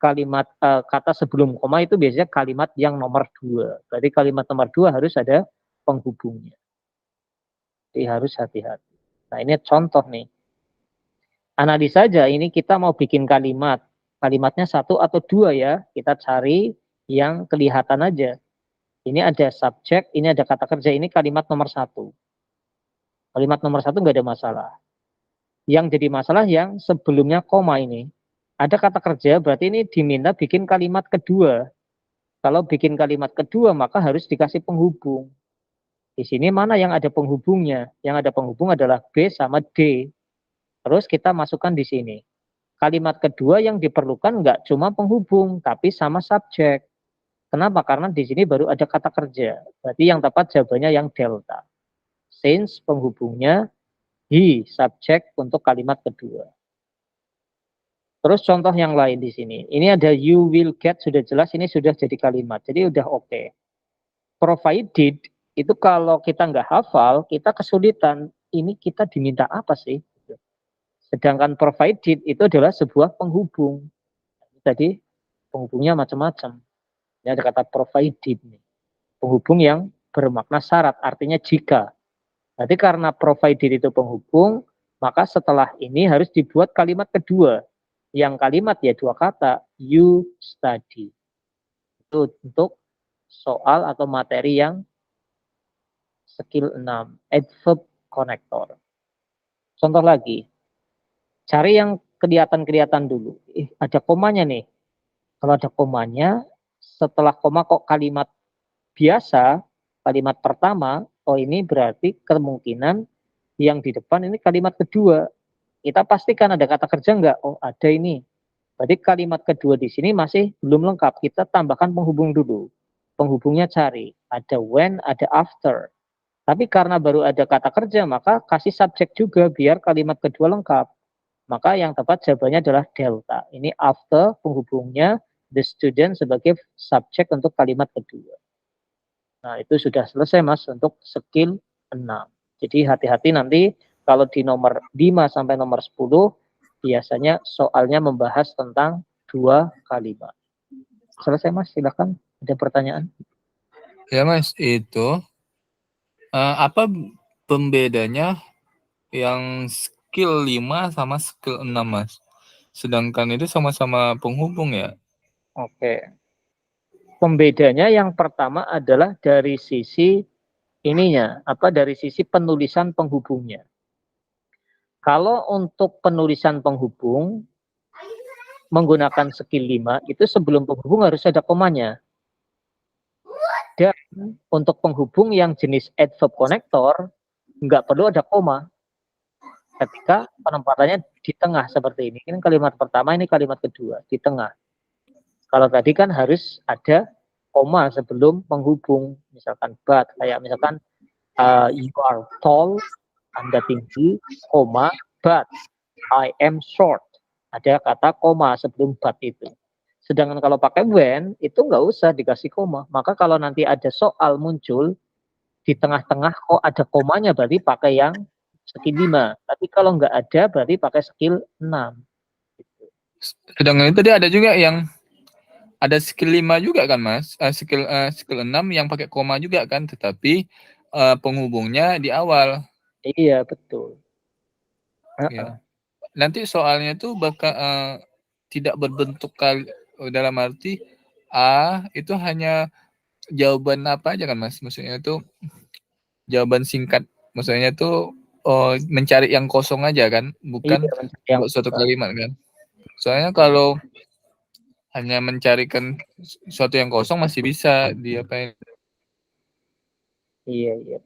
kalimat kata sebelum koma itu biasanya kalimat yang nomor 2. Berarti kalimat nomor 2 harus ada penghubungnya. Jadi harus hati-hati. Nah ini contoh nih. Analisa saja ini kita mau bikin kalimat. Kalimatnya 1 atau 2 ya. Kita cari yang kelihatan aja. Ini ada subjek, ini ada kata kerja, ini kalimat nomor 1. Kalimat nomor 1 nggak ada masalah. Yang jadi masalah yang sebelumnya koma ini. Ada kata kerja, berarti ini diminta bikin kalimat kedua. Kalau bikin kalimat kedua, maka harus dikasih penghubung. Di sini mana yang ada penghubungnya? Yang ada penghubung adalah B sama D. Terus kita masukkan di sini. Kalimat kedua yang diperlukan nggak cuma penghubung, tapi sama subjek. Kenapa? Karena di sini baru ada kata kerja. Berarti yang tepat jawabannya yang delta. Since penghubungnya he, subjek untuk kalimat kedua. Terus contoh yang lain di sini. Ini ada you will get, sudah jelas ini sudah jadi kalimat. Jadi udah oke. Provided itu kalau kita nggak hafal, kita kesulitan. Ini kita diminta apa sih? Sedangkan provided itu adalah sebuah penghubung. Jadi penghubungnya macam-macam. Ini ada kata provided nih. Penghubung yang bermakna syarat, artinya jika. Jadi karena provided itu penghubung, maka setelah ini harus dibuat kalimat kedua. Yang kalimat ya 2 kata, you study. Itu untuk soal atau materi yang skill 6, adverb connector. Contoh lagi, cari yang kelihatan dulu. Ada komanya nih. Kalau ada komanya, setelah koma kok kalimat biasa, kalimat pertama, oh ini berarti kemungkinan yang di depan ini kalimat kedua. Kita pastikan ada kata kerja enggak? Oh, ada ini. Berarti kalimat kedua di sini masih belum lengkap. Kita tambahkan penghubung dulu. Penghubungnya cari. Ada when, ada after. Tapi karena baru ada kata kerja, maka kasih subjek juga biar kalimat kedua lengkap. Maka yang tepat jawabannya adalah delta. Ini after penghubungnya the student sebagai subjek untuk kalimat kedua. Nah, itu sudah selesai Mas untuk skill 6. Jadi hati-hati nanti kalau di nomor 5 sampai nomor 10 biasanya soalnya membahas tentang 2 kalimat. Selesai Mas, silakan. Ada pertanyaan? Ya Mas, itu apa pembedanya yang skill 5 sama skill 6 Mas? Sedangkan itu sama-sama penghubung ya? Oke. Pembedanya yang pertama adalah dari sisi ininya, dari sisi penulisan penghubungnya. Kalau untuk penulisan penghubung menggunakan skill 5 itu sebelum penghubung harus ada komanya. Dan untuk penghubung yang jenis adverb connector nggak perlu ada koma. Ketika penempatannya di tengah seperti ini. Ini kalimat pertama, ini kalimat kedua, di tengah. Kalau tadi kan harus ada koma sebelum penghubung. Misalkan but, kayak misalkan you are tall, Anda tinggi, koma, but I am short. Ada kata koma sebelum but itu. Sedangkan kalau pakai when, itu nggak usah dikasih koma. Maka kalau nanti ada soal muncul, di tengah-tengah kok ada komanya, berarti pakai yang skill 5. Tapi kalau nggak ada, berarti pakai skill 6. Sedangkan itu tadi ada juga yang ada skill 5 juga kan Mas? Skill 6 yang pakai koma juga kan, tetapi penghubungnya di awal. Iya, betul. Ya. Nanti soalnya tuh bakal tidak berbentuk dalam arti itu hanya jawaban apa aja kan Mas? Maksudnya itu jawaban singkat. Maksudnya tuh mencari yang kosong aja kan, bukan Iya, suatu kalimat kan. Soalnya kalau hanya mencarikan sesuatu yang kosong masih bisa diapain. Iya, iya.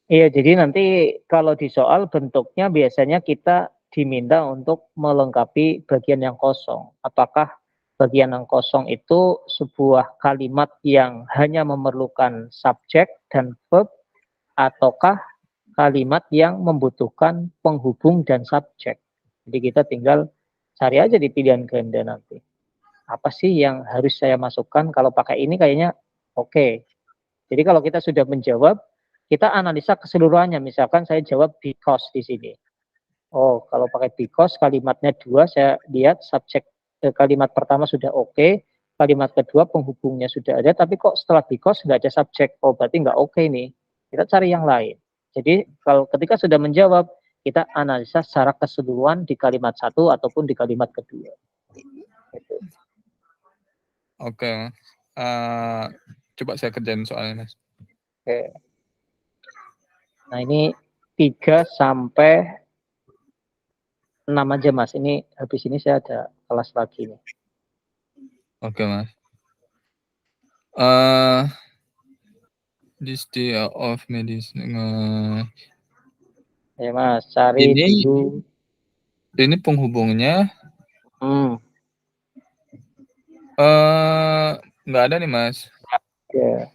Iya, jadi nanti kalau di soal bentuknya biasanya kita diminta untuk melengkapi bagian yang kosong. Apakah bagian yang kosong itu sebuah kalimat yang hanya memerlukan subjek dan verb, ataukah kalimat yang membutuhkan penghubung dan subjek. Jadi kita tinggal cari aja di pilihan ganda nanti. Apa sih yang harus saya masukkan? Kalau pakai ini kayaknya oke. Jadi kalau kita sudah menjawab, kita analisa keseluruhannya. Misalkan saya jawab because di sini. Oh, kalau pakai because kalimatnya 2, saya lihat subjek kalimat pertama sudah oke, kalimat kedua penghubungnya sudah ada, tapi kok setelah because nggak ada subjek. Oh, berarti nggak oke nih. Kita cari yang lain. Jadi kalau ketika sudah menjawab, kita analisa secara keseluruhan di kalimat satu ataupun di kalimat kedua. Gitu. Oke. Coba saya kerjain soalnya Mas. Oke. Nah ini 3 sampai 6 aja Mas. Ini habis ini saya ada kelas lagi nih. Oke Mas. This day of medicine. Ya Mas, cari Ini dulu. Ini penghubungnya nggak ada nih Mas. Ya.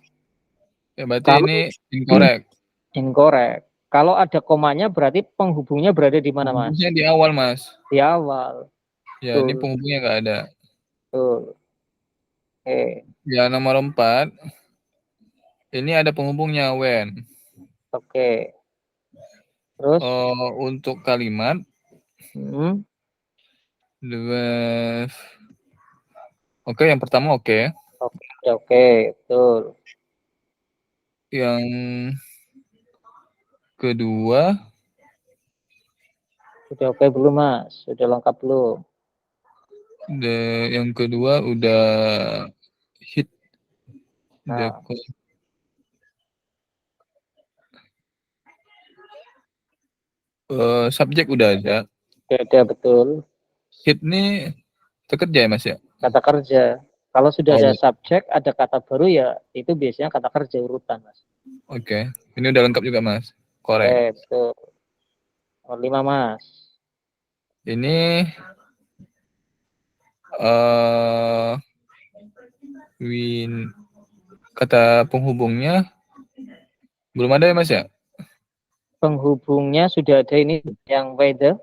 Ya berarti Kalau ini incorrect. incorrect. Kalau ada komanya berarti penghubungnya berada di mana Mas? Penghubungnya di awal Mas. Di awal. Ya, ini penghubungnya nggak ada. Betul. Oke. Ya, nomor 4. Ini ada penghubungnya when. Oke. Terus? Untuk kalimat. Oke, yang pertama oke. Oke, betul. Yang kedua. Sudah oke belum Mas? Sudah lengkap belum? Yang kedua udah hit. Nah. Subjek udah ada. Beda betul. Hit ini kata kerja ya Mas ya? Kata kerja. Kalau sudah ada Oh, subjek, ada kata baru ya itu biasanya kata kerja urutan, Mas. oke. Ini udah lengkap juga Mas. Korek. Betul. Nomor 5, Mas. Ini kata penghubungnya belum ada ya Mas ya? Penghubungnya sudah ada, ini yang weather.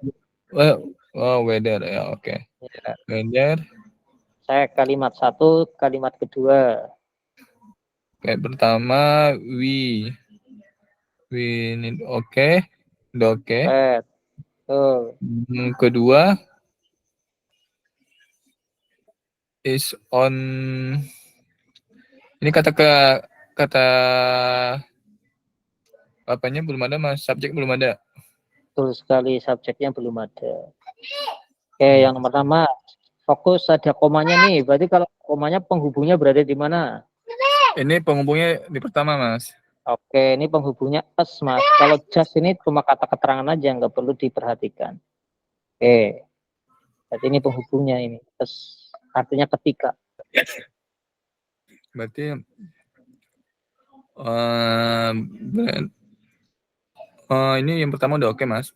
Oh, weather ya, oke. Ya. Weather. Saya kalimat 1, kalimat kedua. Kayak pertama we need oke. Udah oke. Betul. Kedua is on. Ini kata apanya belum ada Mas, subjek belum ada. Betul sekali, subjeknya belum ada. Oke, yang nomor 6, fokus ada komanya nih. Berarti kalau komanya penghubungnya berada di mana? Ini penghubungnya di pertama Mas. Oke, ini penghubungnya as, Mas. Kalau just ini cuma kata keterangan aja, nggak perlu diperhatikan. Oke, berarti ini penghubungnya ini. As, artinya ketika. Berarti ini yang pertama udah oke Mas.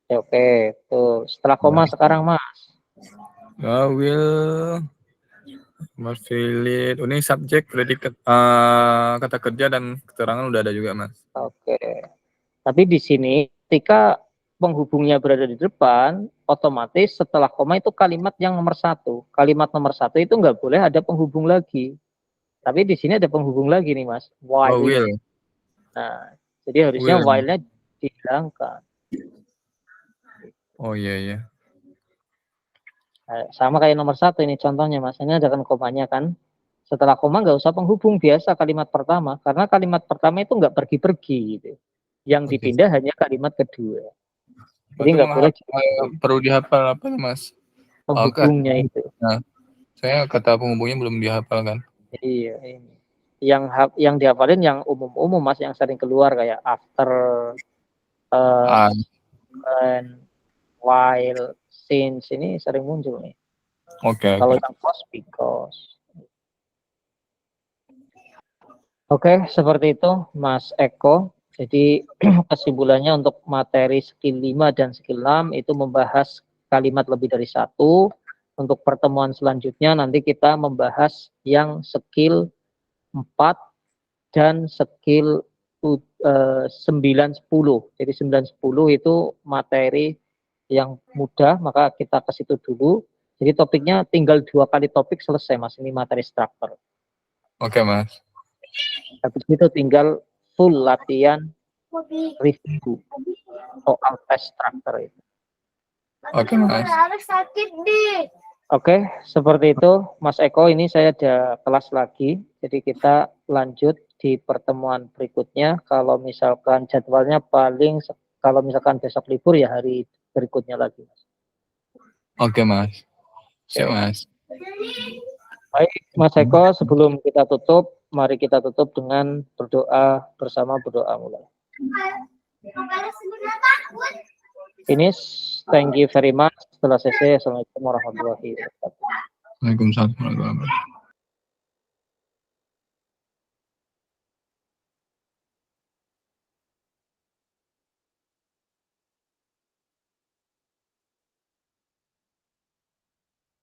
Oke, tuh. Setelah koma sekarang, Mas. Will Marfilit. Ini subjek, predikat, kata kerja dan keterangan udah ada juga Mas. Oke. Tapi di sini ketika penghubungnya berada di depan, otomatis setelah koma itu kalimat yang nomor 1. Kalimat nomor 1 itu nggak boleh ada penghubung lagi. Tapi di sini ada penghubung lagi nih, Mas. While. Will. Nah, jadi harusnya while-nya dihilangkan. Oh iya. Nah, sama kayak nomor 1 ini contohnya, Mas. Ini ada kan komanya kan. Setelah koma nggak usah penghubung, biasa kalimat pertama. Karena kalimat pertama itu nggak pergi-pergi gitu. Yang dipindah hanya kalimat kedua. Jadi nggak boleh perlu dihafal apa ya Mas? Penghubungnya itu. Nah, saya kata penghubungnya belum dihafal kan. Iya, ini. Yang dihafalin yang umum-umum Mas, yang sering keluar kayak after, and, while, since, ini sering muncul nih. Oke. Kalau yang cause, because. Oke, seperti itu Mas Eko. Jadi kesimpulannya untuk materi skill 5 dan skill 6 itu membahas kalimat lebih dari 1. Untuk pertemuan selanjutnya nanti kita membahas yang skill 4 dan skill 9, 10. Jadi 9, 10 itu materi yang mudah, maka kita ke situ dulu. Jadi topiknya tinggal 2 kali topik selesai Mas, ini materi struktur. Oke Mas. Habis itu tinggal full latihan review soal tes struktur itu. Oke Mas. Oke, seperti itu Mas Eko. Ini saya ada kelas lagi, jadi kita lanjut di pertemuan berikutnya. Kalau misalkan jadwalnya kalau misalkan besok libur ya hari berikutnya lagi Mas. Oke Mas. Siap Mas. Baik Mas Eko, sebelum kita tutup, mari kita tutup dengan berdoa bersama, berdoa mulai. Finish. Thank you very much. Setelah selesai, Assalamualaikum warahmatullahi wabarakatuh. Waalaikumsalam warahmatullahi wabarakatuh.